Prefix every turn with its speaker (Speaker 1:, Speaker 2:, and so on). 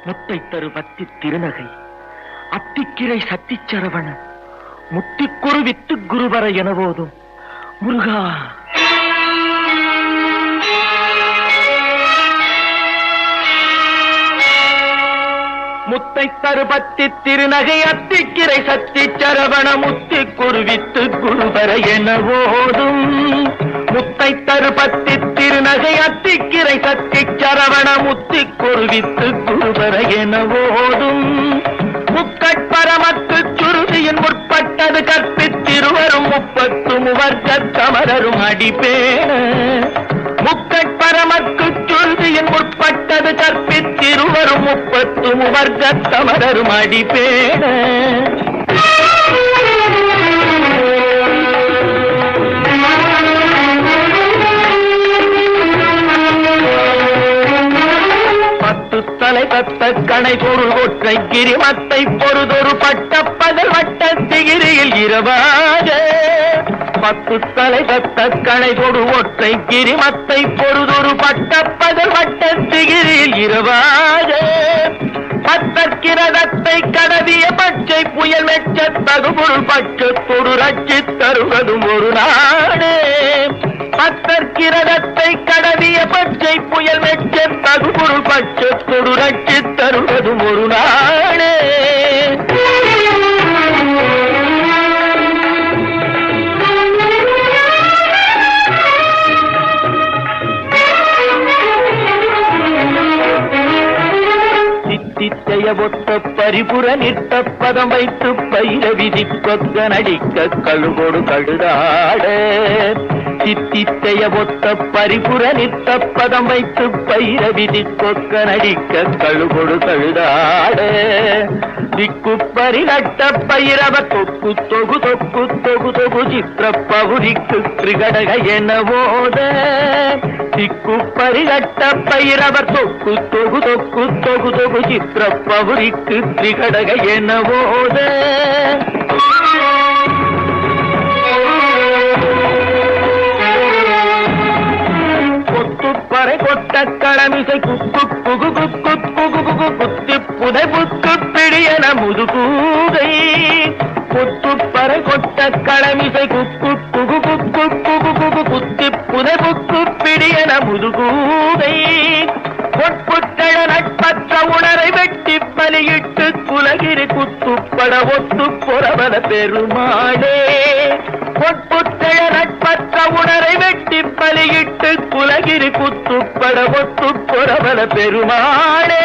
Speaker 1: முத்தை தரு பத்தி திருநகை அத்திக்கிரை சத்திச்சரவண முத்திக்குரு வித்து குருவர என போதும் முருகா. முத்தை தருபத்தி திருநகை அத்திக்கிரை சத்திச்சரவண முத்திக்குரு வித்து குருவர என போதும் முத்தை தருபத்தி திருநகை அத்திக்கிரை சத்திச்சரவண முத்திக்குரு வித்து குருவர என போதும் முக்கட்பரமத்து சுருதியின் முற்பட்டது கற்பித்திருவரும் 30 முவர்க்க கமரரும் அடிப்பேன முக்கட்பரமக்கு சுருதியின் முற்பட்டது கற்பித்திருவரும் 30 முவர்க்க கமரரும் அடிப்பேன தலை தத்த கணை பொருள் ஒற்றை கிரிமத்தை பொறுதொரு பட்ட பகல் வட்ட திகிரியில் இரவாக 10 தலை தத்த கணை பொரு ஒற்றை கிரிமத்தை பொறுதொரு பட்ட பகல் வட்ட திகிரியில் இரவாக பத்தற்கிரதத்தை கடவிய பச்சை புயல் மெச்ச தகுபொருள் பட்சத்தொடு ரட்சி தருவதும் ஒரு நாடு பத்தற்கிரதத்தை கடவிய பச்சை புயல் மெச்ச தகுபொருள் பட்சத்தொடு ரட்சி தருவதும் ஒரு நாடு சித்தித்தைய ஒத்த பரிபுர நிற்க பதம் வைத்து பயிர விதி கொக்க நடிக்க கழுகோடு கழுதாட சித்தித்தைய ஒத்த பரிபுர நிற்க பதம் வைத்து பயிர விதி கொக்க நடிக்க கழுகோடு கழுதாட திக்கு பரிநட்ட பயிரவ தொக்கு தொகு தொக்கு தொகு தொகு சித்திர பவுரிக்கு திரிகடக என போத திக்கு பரிநட்ட பயிரவ தொக்கு தொகு தொக்கு தொகு தொகு சித்திர பவுரிக்கு திரிகடக என போத கொத்துப்பறை கொட்ட கடமிசை குக்கு புகு குக்கு புகு புகு குத்தி புதை புக்கு பிடியன முதுகூதை கொத்துப்பறை கொட்ட கடமிசை குக்கு புகு குக்கு புகு புகு குத்தி புதை புக்கு பிடியன முதுகூதை பொற்புத்தழ நட்பற்ற உணரை வெட்டி பலியிட்டு குலகிரி குத்துப்பட ஒத்து பொறவல பெருமாளே பொற்புத்தழ நட்பற்ற உணரை வெட்டி பலியிட்டு குலகிரி குத்துப்பட ஒத்து பொறவல பெருமாளே